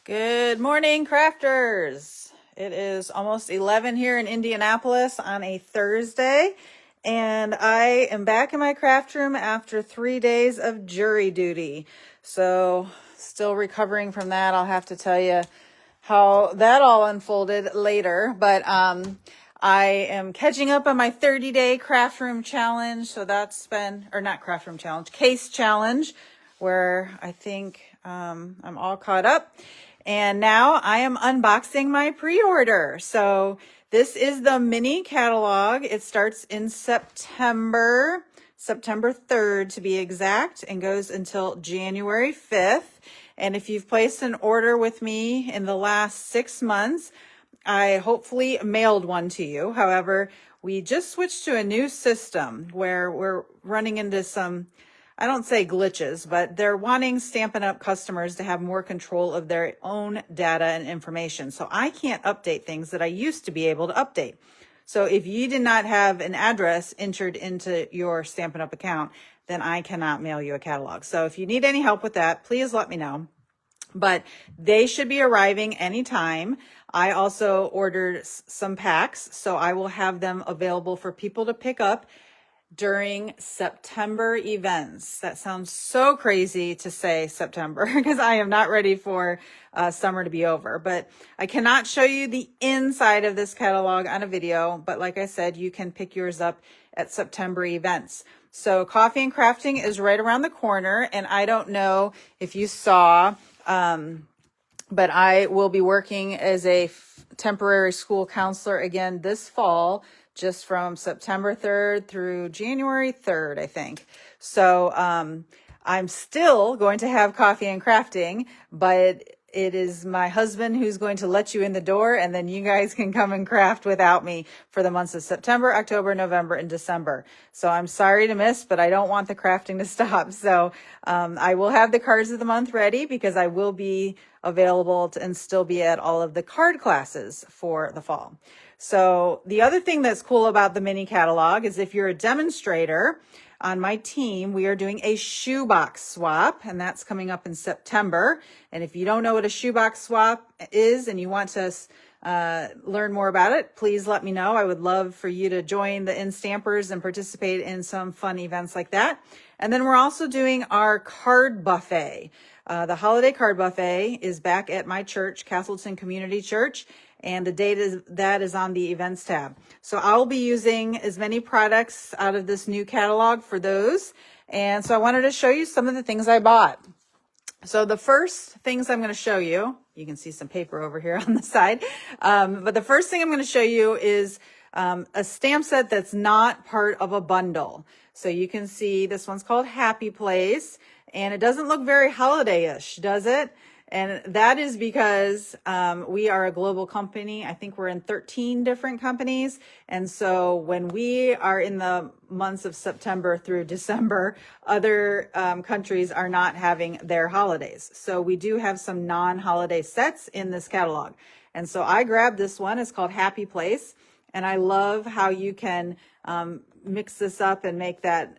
Good morning, crafters. It is almost 11 here in Indianapolis on a Thursday, and I am back in my craft room after 3 days of jury duty. So still recovering from that. I'll have to tell you how that all unfolded later, but I am catching up on my 30-day craft room challenge. So that's been, or not craft room challenge, case challenge, where I think I'm all caught up. And now I am unboxing my pre-order. So this is the mini catalog. It starts in September 3rd to be exact, and goes until January 5th. And if you've placed an order with me in the last 6 months, I hopefully mailed one to you. However, we just switched to a new system where we're running into some, I don't say glitches, but they're wanting Stampin' Up! Customers to have more control of their own data and information. So I can't update things that I used to be able to update. So if you did not have an address entered into your Stampin' Up! Account, then I cannot mail you a catalog. So if you need any help with that, please let me know. But they should be arriving anytime. I also ordered some packs, so I will have them available for people to pick up during September events. That sounds so crazy to say September because I am not ready for summer to be over. But I cannot show you the inside of this catalog on a video. But like I said, you can pick yours up at September events. So Coffee and Crafting is right around the corner. And I don't know if you saw, but I will be working as a temporary school counselor again this fall, just from September 3rd through January 3rd, I think. So I'm still going to have Coffee and Crafting, but it is my husband who's going to let you in the door, and then you guys can come and craft without me for the months of September, October, November, and December. So I'm sorry to miss, but I don't want the crafting to stop. So I will have the cards of the month ready because I will be available and still be at all of the card classes for the fall. So the other thing that's cool about the mini catalog is if you're a demonstrator on my team, we are doing a shoebox swap, and that's coming up in September. And if you don't know what a shoebox swap is and you want to learn more about it, please let me know. I would love for you to join the Instampers and participate in some fun events like that. And then we're also doing our card buffet. The holiday card buffet is back at my church, Castleton Community Church, and the date is that is on the events tab. So I'll be using as many products out of this new catalog for those. And so I wanted to show you some of the things I bought. So the first things I'm going to show you, you can see some paper over here on the side. But the first thing I'm going to show you is a stamp set that's not part of a bundle. So you can see this one's called Happy Place, and it doesn't look very holiday-ish, does it? And that is because we are a global company. I think we're in 13 different companies. And so when we are in the months of September through December, other countries are not having their holidays. So we do have some non-holiday sets in this catalog. And so I grabbed this one. It's called Happy Place. And I love how you can mix this up and make that,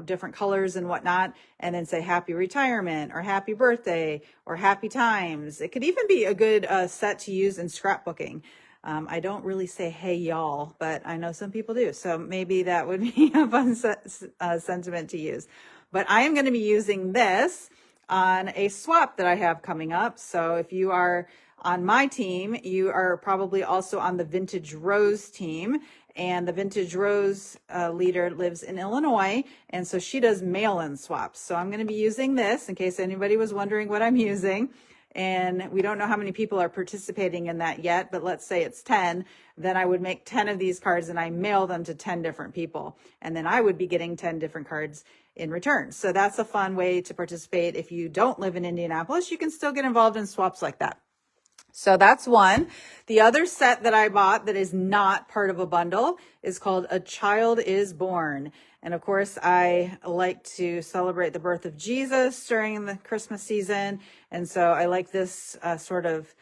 different colors and whatnot, and then say happy retirement or happy birthday or happy times. It could even be a good set to use in scrapbooking. I don't really say hey y'all, but I know some people do. So maybe that would be a fun sentiment to use. But I am going to be using this on a swap that I have coming up. So if you are on my team, you are probably also on the Vintage Rose team. And the Vintage Rose leader lives in Illinois, and so she does mail-in swaps. So I'm going to be using this in case anybody was wondering what I'm using. And we don't know how many people are participating in that yet, but let's say it's 10. Then I would make 10 of these cards and I mail them to 10 different people. And then I would be getting 10 different cards in return. So that's a fun way to participate. If you don't live in Indianapolis, you can still get involved in swaps like that. So that's one. The other set that I bought that is not part of a bundle is called A Child is Born. And of course, I like to celebrate the birth of Jesus during the Christmas season. And so I like this sort of,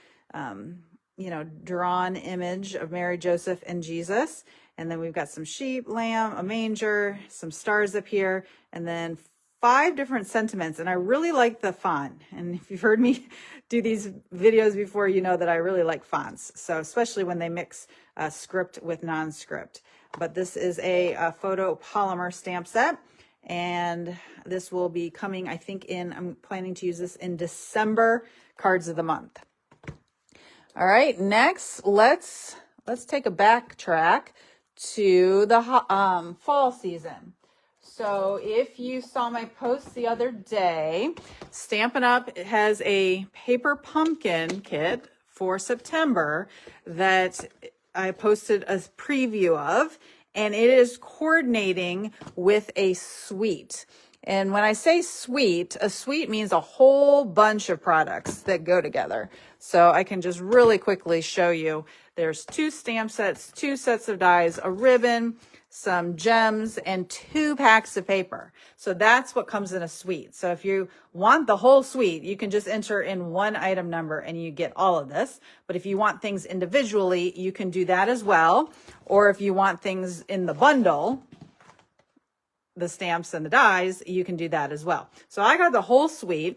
drawn image of Mary, Joseph, and Jesus. And then we've got some sheep, lamb, a manger, some stars up here, and then 5 different sentiments, and I really like the font. And if you've heard me do these videos before, you know that I really like fonts. So especially when they mix script with non-script. But this is a photopolymer stamp set, and this will be coming, I think, I'm planning to use this in December cards of the month. All right, next, let's take a backtrack to the fall season. So if you saw my post the other day, Stampin' Up! Has a paper pumpkin kit for September that I posted a preview of, and it is coordinating with a suite. And when I say suite, a suite means a whole bunch of products that go together. So I can just really quickly show you. There's 2 stamp sets, 2 sets of dies, a ribbon, some gems, and 2 packs of paper. So that's what comes in a suite. So if you want the whole suite, you can just enter in 1 item number and you get all of this. But if you want things individually, you can do that as well. Or if you want things in the bundle, the stamps and the dies, you can do that as well. So I got the whole suite.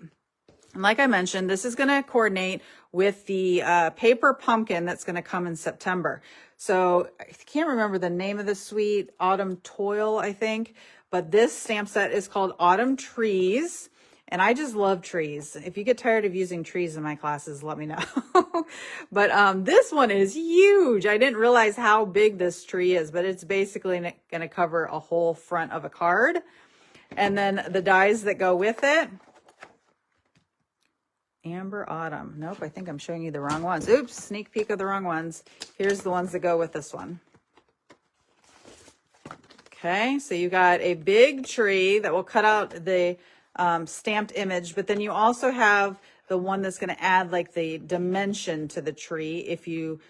And like I mentioned, this is going to coordinate with the paper pumpkin that's going to come in September. So I can't remember the name of the suite, Autumn Toil, I think. But this stamp set is called Autumn Trees. And I just love trees. If you get tired of using trees in my classes, let me know. But this one is huge. I didn't realize how big this tree is, but it's basically going to cover a whole front of a card. And then the dies that go with it. Amber Autumn. Nope, I think I'm showing you the wrong ones. Oops, sneak peek of the wrong ones. Here's the ones that go with this one. Okay, so you got a big tree that will cut out the stamped image, but then you also have the one that's going to add like the dimension to the tree if you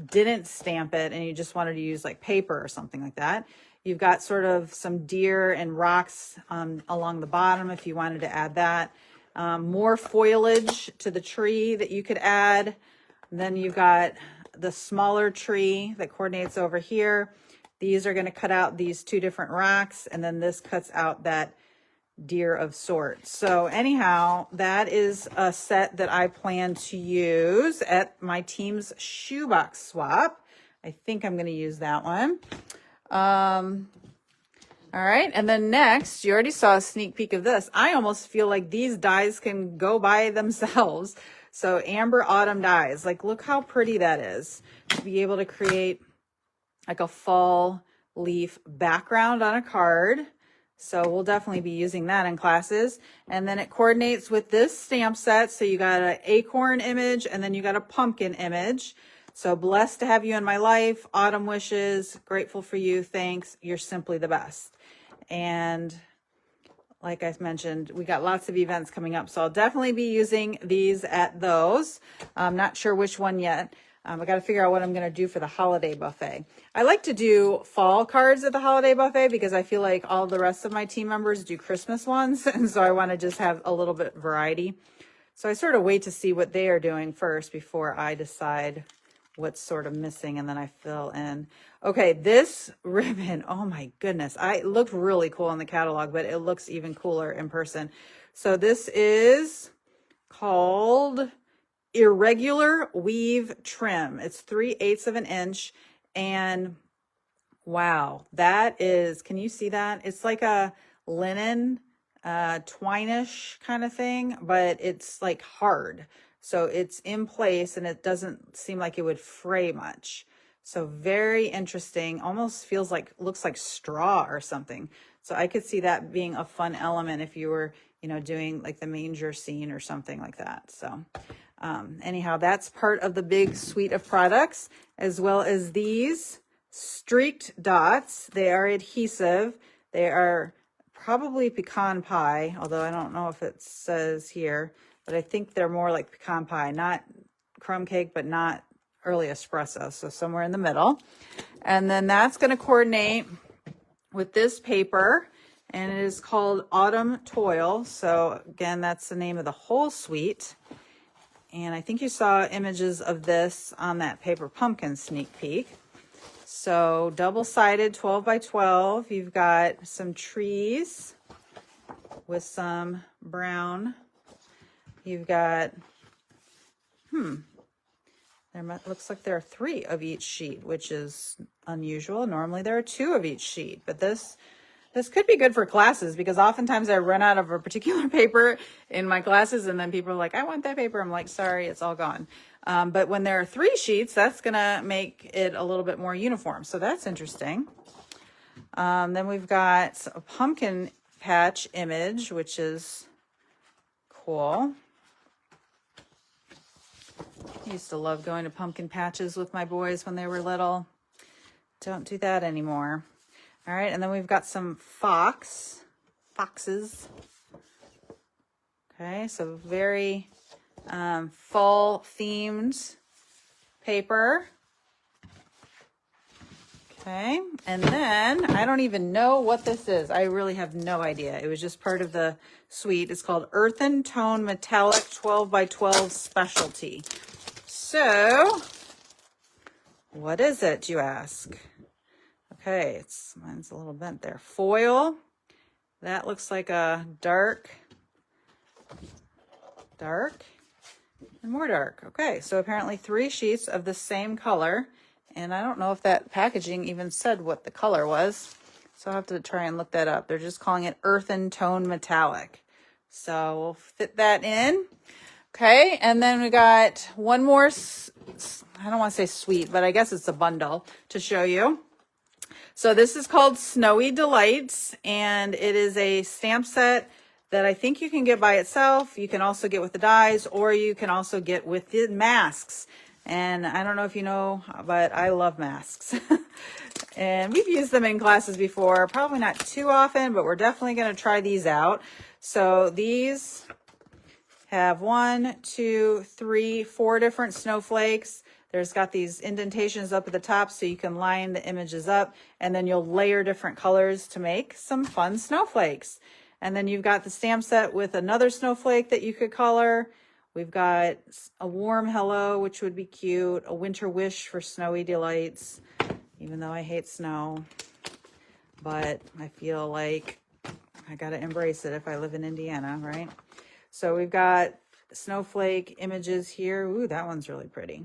didn't stamp it and you just wanted to use like paper or something like that. You've got sort of some deer and rocks along the bottom if you wanted to add that. More foliage to the tree that you could add. And then you've got the smaller tree that coordinates over here. These are going to cut out these 2 different rocks, and then this cuts out that deer of sorts. So anyhow, that is a set that I plan to use at my team's shoebox swap. I think I'm going to use that one. All right, and then next, you already saw a sneak peek of this. I almost feel like these dies can go by themselves. So Amber Autumn dies, like look how pretty that is. To be able to create like a fall leaf background on a card. So we'll definitely be using that in classes. And then it coordinates with this stamp set. So you got an acorn image and then you got a pumpkin image. So blessed to have you in my life. Autumn wishes. Grateful for you. Thanks. You're simply the best. And like I mentioned, we got lots of events coming up. So I'll definitely be using these at those. I'm not sure which one yet. I got to figure out what I'm going to do for the holiday buffet. I like to do fall cards at the holiday buffet because I feel like all the rest of my team members do Christmas ones. And so I want to just have a little bit of variety. So I sort of wait to see what they are doing first before I decide what's sort of missing, and then I fill in. Okay, this ribbon, oh my goodness. It looked really cool in the catalog, but it looks even cooler in person. So this is called Irregular Weave Trim. It's 3/8 of an inch, and wow, that is, can you see that? It's like a linen twine-ish kind of thing, but it's like hard. So it's in place and it doesn't seem like it would fray much. So very interesting. Almost feels like, looks like straw or something. So I could see that being a fun element if you were, doing like the manger scene or something like that. So anyhow, that's part of the big suite of products, as well as these streaked dots. They are adhesive. They are probably pecan pie, although I don't know if it says here. But I think they're more like pecan pie, not crumb cake, but not early espresso. So somewhere in the middle. And then that's going to coordinate with this paper. And it is called Autumn Toil. So again, that's the name of the whole suite. And I think you saw images of this on that paper pumpkin sneak peek. So double-sided 12 by 12. You've got some trees. with some brown. You've got, looks like there are 3 of each sheet, which is unusual. Normally there are 2 of each sheet, but this could be good for classes because oftentimes I run out of a particular paper in my classes and then people are like, I want that paper. I'm like, sorry, it's all gone. But when there are 3 sheets, that's going to make it a little bit more uniform. So that's interesting. Then we've got a pumpkin patch image, which is cool. I used to love going to pumpkin patches with my boys when they were little. Don't do that anymore. All right, and then we've got some foxes. Okay, so very fall themed paper. Okay, and then I don't even know what this is. I really have no idea. It was just part of the suite. It's called Earthen Tone Metallic 12 by 12 Specialty. So, what is it, you ask? Okay, mine's a little bent there. Foil. That looks like a dark, and more dark. Okay, so apparently 3 sheets of the same color. And I don't know if that packaging even said what the color was. So I'll have to try and look that up. They're just calling it Earthen Tone Metallic. So we'll fit that in. Okay, and then we got one more, I don't want to say suite, but I guess it's a bundle to show you. So this is called Snowy Delights, and it is a stamp set that I think you can get by itself. You can also get with the dies, or you can also get with the masks. And I don't know if you know, but I love masks. And we've used them in classes before, probably not too often, but we're definitely going to try these out. So these have 1, 2, 3, 4 different snowflakes. There's got these indentations up at the top so you can line the images up, and then you'll layer different colors to make some fun snowflakes. And then you've got the stamp set with another snowflake that you could color. We've got a warm hello, which would be cute, a winter wish for Snowy Delights, even though I hate snow, but I feel like I got to embrace it if I live in Indiana, right? So we've got snowflake images here. Ooh, that one's really pretty.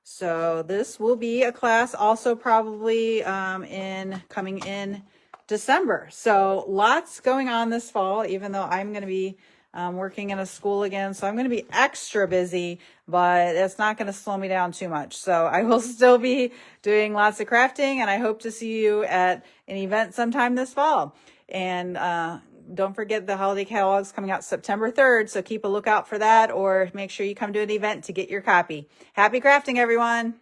So this will be a class also probably coming in December. So lots going on this fall, even though I'm going to be working in a school again. So I'm going to be extra busy, but it's not going to slow me down too much. So I will still be doing lots of crafting, and I hope to see you at an event sometime this fall. And don't forget the holiday catalog's coming out September 3rd. So keep a lookout for that, or make sure you come to an event to get your copy. Happy crafting, everyone.